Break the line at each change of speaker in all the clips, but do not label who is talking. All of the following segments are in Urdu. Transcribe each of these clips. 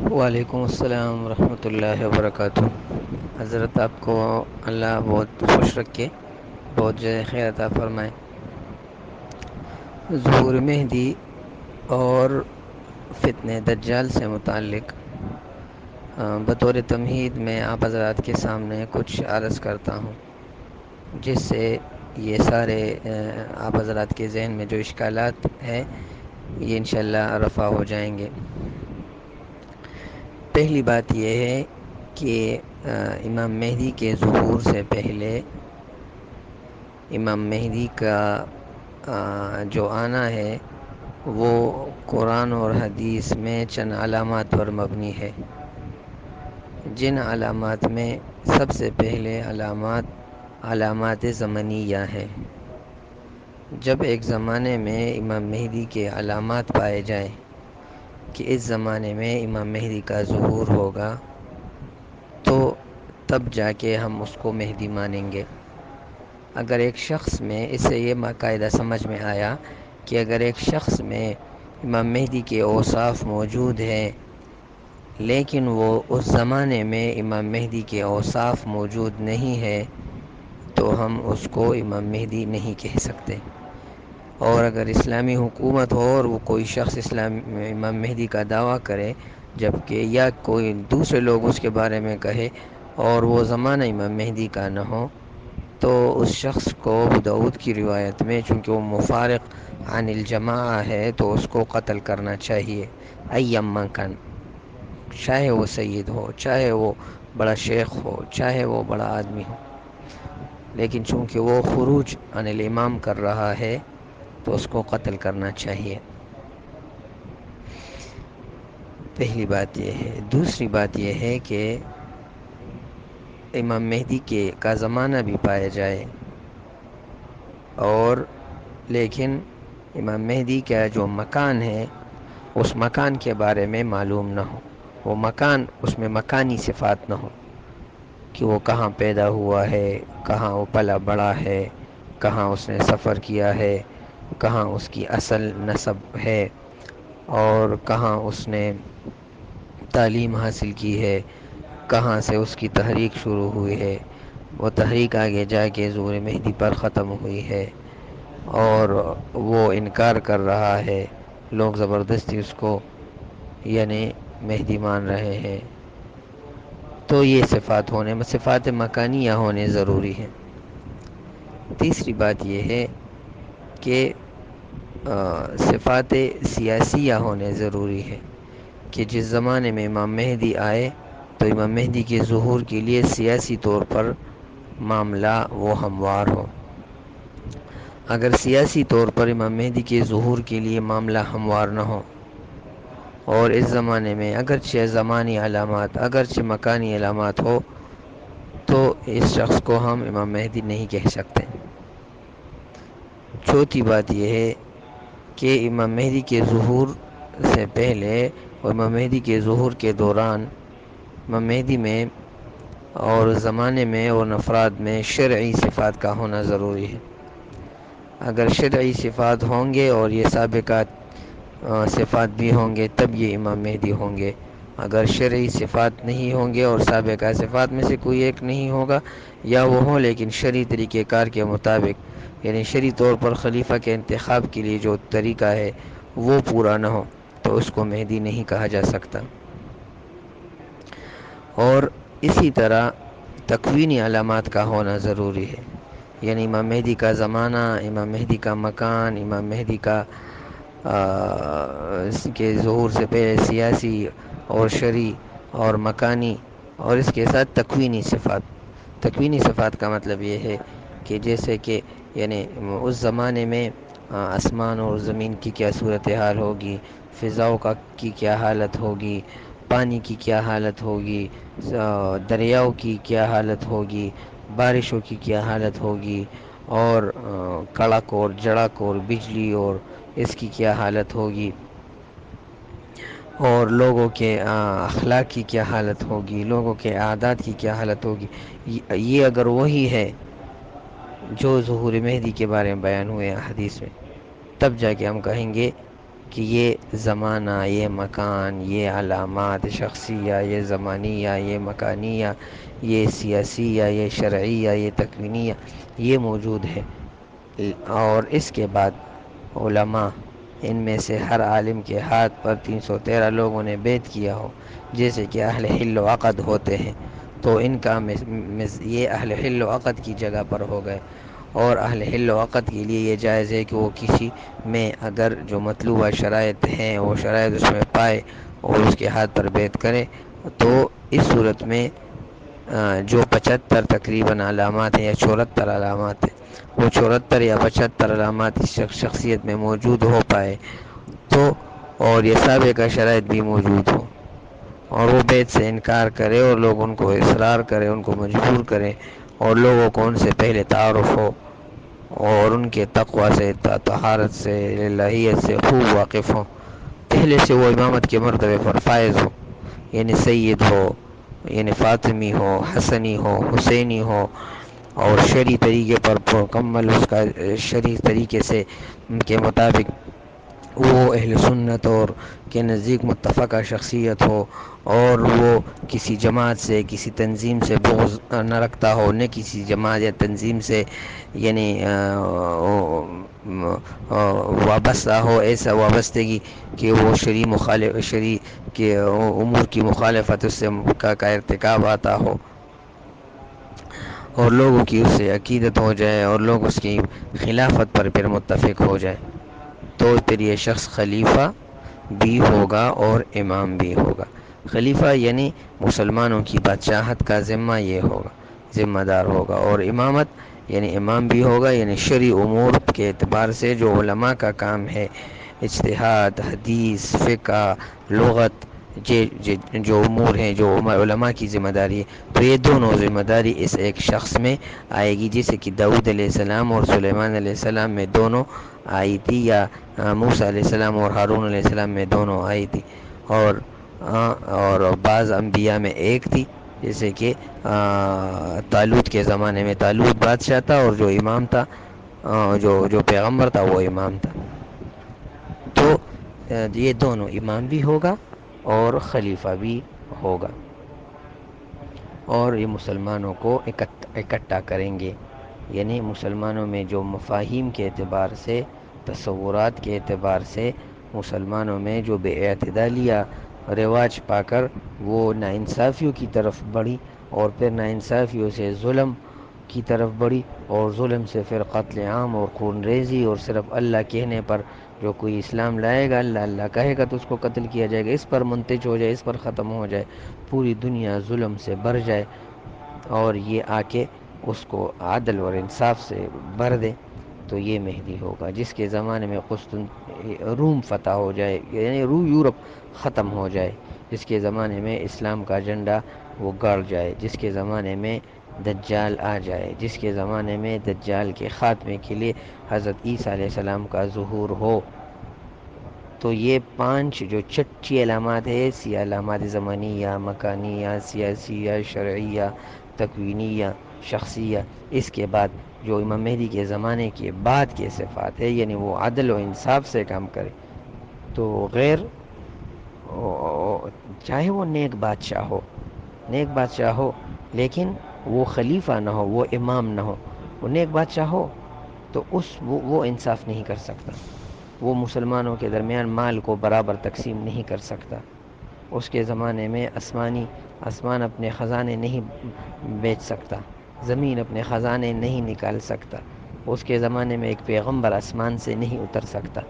وعلیکم السلام ورحمۃ اللہ وبرکاتہ۔ حضرت آپ کو اللہ بہت خوش رکھے، بہت جزائے خیر عطا فرمائے۔ ظہور مہدی اور فتنہ دجال سے متعلق بطور تمہید میں آپ حضرات کے سامنے کچھ عرض کرتا ہوں، جس سے یہ سارے آپ حضرات کے ذہن میں جو اشکالات ہیں یہ انشاءاللہ رفع ہو جائیں گے۔ پہلی بات یہ ہے کہ امام مہدی کے ظہور سے پہلے امام مہدی کا جو آنا ہے وہ قرآن اور حدیث میں چند علامات پر مبنی ہے، جن علامات میں سب سے پہلے علامات زمنیہ ہے۔ جب ایک زمانے میں امام مہدی کے علامات پائے جائیں کہ اس زمانے میں امام مہدی کا ظہور ہوگا، تو تب جا کے ہم اس کو مہدی مانیں گے۔ اگر ایک شخص میں، اس سے یہ قاعدہ سمجھ میں آیا کہ اگر ایک شخص میں امام مہدی کے اوصاف موجود ہیں لیکن وہ اس زمانے میں امام مہدی کے اوصاف موجود نہیں ہے تو ہم اس کو امام مہدی نہیں کہہ سکتے۔ اور اگر اسلامی حکومت ہو اور وہ کوئی شخص امام مہدی کا دعویٰ کرے، جبکہ یا کوئی دوسرے لوگ اس کے بارے میں کہے اور وہ زمانہ امام مہدی کا نہ ہو، تو اس شخص کو ابو داؤد کی روایت میں، چونکہ وہ مفارق عن الجماعہ ہے، تو اس کو قتل کرنا چاہیے ایما کن، چاہے وہ سید ہو، چاہے وہ بڑا شیخ ہو، چاہے وہ بڑا آدمی ہو، لیکن چونکہ وہ خروج عن الامام کر رہا ہے تو اس کو قتل کرنا چاہیے۔ پہلی بات یہ ہے۔ دوسری بات یہ ہے کہ امام مہدی کا زمانہ بھی پایا جائے اور لیکن امام مہدی کا جو مکان ہے اس مکان کے بارے میں معلوم نہ ہو، وہ مکان، اس میں مکانی صفات نہ ہو کہ وہ کہاں پیدا ہوا ہے، کہاں وہ پلا بڑا ہے، کہاں اس نے سفر کیا ہے، کہاں اس کی اصل نسب ہے، اور کہاں اس نے تعلیم حاصل کی ہے، کہاں سے اس کی تحریک شروع ہوئی ہے، وہ تحریک آگے جا کے ظہور مہدی پر ختم ہوئی ہے، اور وہ انکار کر رہا ہے، لوگ زبردستی اس کو یعنی مہدی مان رہے ہیں، تو یہ صفات مکانیہ ہونے ضروری ہیں۔ تیسری بات یہ ہے کہ صفات سیاسیہ ہونے ضروری ہے کہ جس زمانے میں امام مہدی آئے تو امام مہدی کے ظہور کے لیے سیاسی طور پر معاملہ وہ ہموار ہو۔ اگر سیاسی طور پر امام مہدی کے ظہور کے لیے معاملہ ہموار نہ ہو اور اس زمانے میں اگرچہ زمانی علامات، اگرچہ مکانی علامات ہو، تو اس شخص کو ہم امام مہدی نہیں کہہ سکتے۔ چوتھی بات یہ ہے کہ امام مہدی کے ظہور سے پہلے اور امام مہدی کے ظہور کے دوران امام مہدی میں اور زمانے میں اور افراد میں شرعی صفات کا ہونا ضروری ہے۔ اگر شرعی صفات ہوں گے اور یہ سابقات صفات بھی ہوں گے تب یہ امام مہدی ہوں گے۔ اگر شرعی صفات نہیں ہوں گے اور سابقہ صفات میں سے کوئی ایک نہیں ہوگا، یا وہ ہوں لیکن شرعی طریقہ کار کے مطابق، یعنی شرعی طور پر خلیفہ کے انتخاب کے لیے جو طریقہ ہے وہ پورا نہ ہو، تو اس کو مہدی نہیں کہا جا سکتا۔ اور اسی طرح تکوینی علامات کا ہونا ضروری ہے، یعنی امام مہدی کا زمانہ، امام مہدی کا مکان، امام مہدی کا اس کے ظہور سے پہلے سیاسی اور شرعی اور مکانی، اور اس کے ساتھ تکوینی صفات۔ تکوینی صفات کا مطلب یہ ہے کہ جیسے کہ یعنی اس زمانے میں آسمان اور زمین کی کیا صورتحال ہوگی، فضاؤں کی کیا حالت ہوگی، پانی کی کیا حالت ہوگی، دریاؤں کی کیا حالت ہوگی، بارشوں کی کیا حالت ہوگی، اور کڑک اور جڑک اور بجلی اور اس کی کیا حالت ہوگی، اور لوگوں کے اخلاق کی کیا حالت ہوگی، لوگوں کے عادات کی کیا حالت ہوگی۔ یہ اگر وہی ہے جو ظہور مہدی کے بارے میں بیان ہوئے حدیث میں، تب جا کے ہم کہیں گے کہ یہ زمانہ، یہ مکان، یہ علامات شخصیہ، یہ زمانیہ، یہ مکانیہ، یہ سیاسیہ، یہ شرعیہ، یہ تکوینیہ، یہ موجود ہے۔ اور اس کے بعد علماء، ان میں سے ہر عالم کے ہاتھ پر 313 لوگوں نے بیعت کیا ہو، جیسے کہ اہل حل و عقد ہوتے ہیں، تو ان کا یہ اہل حل و عقد کی جگہ پر ہو گئے۔ اور اہل حل و عقد کے لیے یہ جائز ہے کہ وہ کسی میں اگر جو مطلوبہ شرائط ہیں وہ شرائط اس میں پائے اور اس کے ہاتھ پر بیعت کرے، تو اس صورت میں جو 75 تقریباً علامات ہیں یا 74 علامات ہیں، وہ 74 یا 75 علامات اس شخصیت میں موجود ہو پائے تو، اور یہ سابقہ شرائط بھی موجود ہو، اور وہ بیعت سے انکار کرے اور لوگ ان کو اصرار کرے، ان کو مجبور کرے، اور لوگوں کو ان سے پہلے تعارف ہو اور ان کے تقوی سے، طہارت سے، الہیت سے خوب واقف ہوں، پہلے سے وہ امامت کے مرتبے پر فائز ہو، یعنی سید ہو، یعنی فاطمی ہو، حسنی ہو، حسینی ہو، اور شرعی طریقے پر مکمل اس کا شرعی طریقے سے ان کے مطابق وہ اہل سنت اور کے نزدیک متفقہ شخصیت ہو، اور وہ کسی جماعت سے، کسی تنظیم سے بغض نہ رکھتا ہو، نہ کسی جماعت یا تنظیم سے یعنی وابستہ ہو، ایسا وابستگی کہ وہ شرعی کے امور کی مخالفت اس سے کا ارتکاب آتا ہو، اور لوگوں کی اس سے عقیدت ہو جائے اور لوگ اس کی خلافت پر پھر متفق ہو جائے، تو پھر یہ شخص خلیفہ بھی ہوگا اور امام بھی ہوگا۔ خلیفہ یعنی مسلمانوں کی بادشاہت کا ذمہ یہ ہوگا، ذمہ دار ہوگا، اور امامت یعنی امام بھی ہوگا، یعنی شرعی امور کے اعتبار سے جو علماء کا کام ہے، اجتہاد، حدیث، فقہ، لغت، جو امور ہیں، جو علماء کی ذمہ داری ہے، تو یہ دونوں ذمہ داری اس ایک شخص میں آئے گی، جیسے کہ داؤد علیہ السلام اور سلیمان علیہ السلام میں دونوں آئی تھی، یا موسیٰ علیہ السلام اور ہارون علیہ السلام میں دونوں آئی تھی، اور بعض انبیاء میں ایک تھی، جیسے کہ طالوت کے زمانے میں طالوت بادشاہ تھا، اور جو امام تھا، جو پیغمبر تھا وہ امام تھا، تو یہ دونوں امام بھی ہوگا اور خلیفہ بھی ہوگا، اور یہ مسلمانوں کو اکٹھا کریں گے، یعنی مسلمانوں میں جو مفاہیم کے اعتبار سے، تصورات کے اعتبار سے مسلمانوں میں جو بے اعتدالیہ رواج پا کر وہ ناانصافیوں کی طرف بڑھی، اور پھر ناانصافیوں سے ظلم کی طرف بڑھی، اور ظلم سے پھر قتل عام اور خون ریزی، اور صرف اللہ کہنے پر جو کوئی اسلام لائے گا، اللہ اللہ کہے گا تو اس کو قتل کیا جائے گا، اس پر منتج ہو جائے، اس پر ختم ہو جائے، پوری دنیا ظلم سے بھر جائے، اور یہ آ کے اس کو عدل اور انصاف سے بھر دے، تو یہ مہدی ہوگا، جس کے زمانے میں روم فتح ہو جائے، یعنی یورپ ختم ہو جائے، جس کے زمانے میں اسلام کا جھنڈا وہ گڑ جائے، جس کے زمانے میں دجال آ جائے، جس کے زمانے میں دجال کے خاتمے کے لیے حضرت عیسیٰ علیہ السلام کا ظہور ہو۔ تو یہ 5 جو چھٹی علامات ہیں، ایسی علامات زمانیہ، مکانیہ، سیاسیہ، شرعیہ، تکوینیہ، شخصیہ، اس کے بعد جو امام مہدی کے زمانے کے بعد کے صفات ہے، یعنی وہ عدل و انصاف سے کام کرے، تو غیر چاہے وہ نیک بادشاہ ہو لیکن وہ خلیفہ نہ ہو، وہ امام نہ ہو، وہ نیک بادشاہ ہو تو وہ انصاف نہیں کر سکتا، وہ مسلمانوں کے درمیان مال کو برابر تقسیم نہیں کر سکتا، اس کے زمانے میں آسمان اپنے خزانے نہیں بیچ سکتا، زمین اپنے خزانے نہیں نکال سکتا، اس کے زمانے میں ایک پیغمبر آسمان سے نہیں اتر سکتا،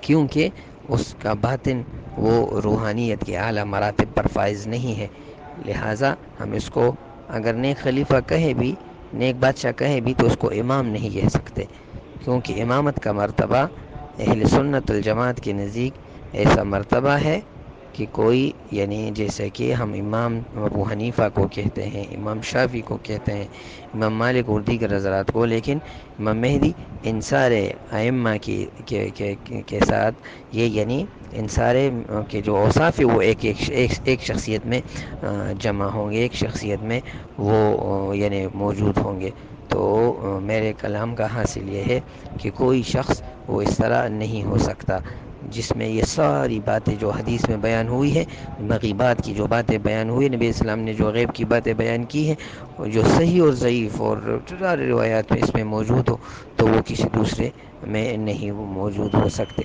کیونکہ اس کا باطن وہ روحانیت کے اعلیٰ مراتب پر فائز نہیں ہے، لہٰذا ہم اس کو اگر نیک خلیفہ کہے بھی، نیک بادشاہ کہے بھی، تو اس کو امام نہیں کہہ سکتے، کیونکہ امامت کا مرتبہ اہل سنت الجماعت کے نزدیک ایسا مرتبہ ہے کہ کوئی، یعنی جیسے کہ ہم امام ابو حنیفہ کو کہتے ہیں، امام شافعی کو کہتے ہیں، امام مالک اور دیگر حضرات کو، لیکن امام مہدی ان سارے ائمہ کے ساتھ یہ، یعنی ان سارے کے جو اوصاف ہے وہ ایک شخصیت میں جمع ہوں گے، ایک شخصیت میں وہ یعنی موجود ہوں گے۔ تو میرے کلام کا حاصل یہ ہے کہ کوئی شخص وہ اس طرح نہیں ہو سکتا، جس میں یہ ساری باتیں جو حدیث میں بیان ہوئی ہیں، مغیبات کی جو باتیں بیان ہوئی، نبی اسلام نے جو غیب کی باتیں بیان کی ہیں، جو صحیح اور ضعیف اور ساری روایات میں اس میں موجود ہو، تو وہ کسی دوسرے میں نہیں موجود ہو سکتے۔